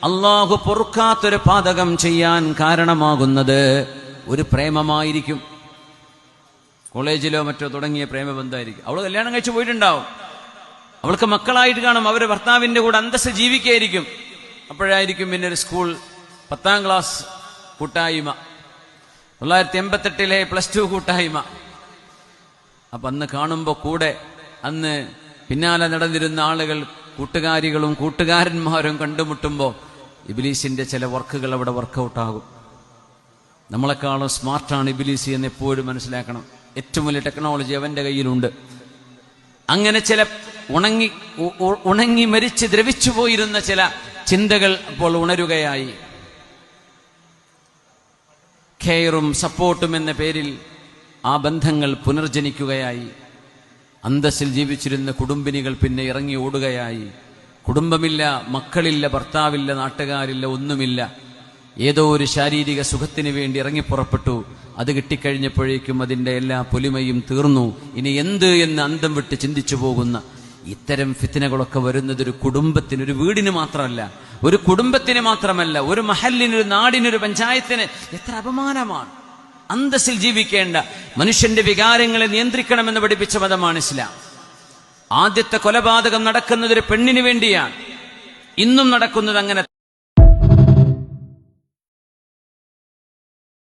അള്ളാഹു പൊറുക്കാത്തൊരു പാതകം ചെയ്യാൻ കാരണമാകുന്നത് ഒരു പ്രേമമായിരിക്കും. കോളേജിലോ മറ്റോ തുടങ്ങിയ പ്രേമബന്ധമായിരിക്കും. അവൾ കല്യാണം കഴിച്ചു പോയിട്ടുണ്ടാവും, അവൾക്ക് മക്കളായിട്ട് കാണും, അവർ ഭർത്താവിന്റെ കൂടെ അന്തസ്സ് ജീവിക്കായിരിക്കും. അപ്പോഴായിരിക്കും പിന്നെ ഒരു സ്കൂൾ 10ാം ക്ലാസ് കൂട്ടായ്മ, 1988 +2 കൂട്ടായ്മ. അപ്പൊ അന്ന് കാണുമ്പോ കൂടെ അന്ന് പിന്നാലെ നടന്നിരുന്ന ആളുകൾ, കൂട്ടുകാരികളും കൂട്ടുകാരന്മാരും കണ്ടുമുട്ടുമ്പോ ഇബ്ലീസിന്റെ ചില വർക്കുകൾ അവിടെ വർക്കൗട്ടാകും. നമ്മളെക്കാളും സ്മാർട്ടാണ് ഇബ്ലീസ് എന്ന് എപ്പോഴും മനസ്സിലാക്കണം. ഏറ്റവും വലിയ ടെക്നോളജി അവന്റെ കയ്യിലുണ്ട്. അങ്ങനെ ചില ഉണങ്ങി മരിച്ച് ദ്രവിച്ചു പോയിരുന്ന ചില ചിന്തകൾ അപ്പോൾ ഉണരുകയായി. കെയറും സപ്പോർട്ടും എന്ന പേരിൽ ആ ബന്ധങ്ങൾ പുനർജനിക്കുകയായി. അന്തസ്സിൽ ജീവിച്ചിരുന്ന കുടുംബിനികൾ പിന്നെ ഇറങ്ങി ഓടുകയായി. കുടുംബമില്ല, മക്കളില്ല, ഭർത്താവില്ല, നാട്ടുകാരില്ല, ഒന്നുമില്ല. ഏതോ ഒരു ശാരീരിക സുഖത്തിന് വേണ്ടി ഇറങ്ങിപ്പുറപ്പെട്ടു. അത് കിട്ടിക്കഴിഞ്ഞപ്പോഴേക്കും അതിൻ്റെ എല്ലാ പൊലിമയും തീർന്നു. ഇനി എന്ത് എന്ന് അന്തം വിട്ട് ചിന്തിച്ചു പോകുന്ന ഇത്തരം ഫിത്നകളൊക്കെ വരുന്നത് ഒരു കുടുംബത്തിന്, ഒരു വീടിന് മാത്രമല്ല, ഒരു കുടുംബത്തിന് മാത്രമല്ല, ഒരു മഹലിനൊരു നാടിനൊരു പഞ്ചായത്തിന് എത്ര അപമാനമാണ്. അന്തസ്സിൽ ജീവിക്കേണ്ട, മനുഷ്യന്റെ വികാരങ്ങളെ നിയന്ത്രിക്കണമെന്ന് പഠിപ്പിച്ച മതമാണ് ഇസ്ലാം. ആദ്യത്തെ കൊലപാതകം നടക്കുന്നത് ഒരു പെണ്ണിന് വേണ്ടിയാണ്. ഇന്നും നടക്കുന്നത് അങ്ങനെ.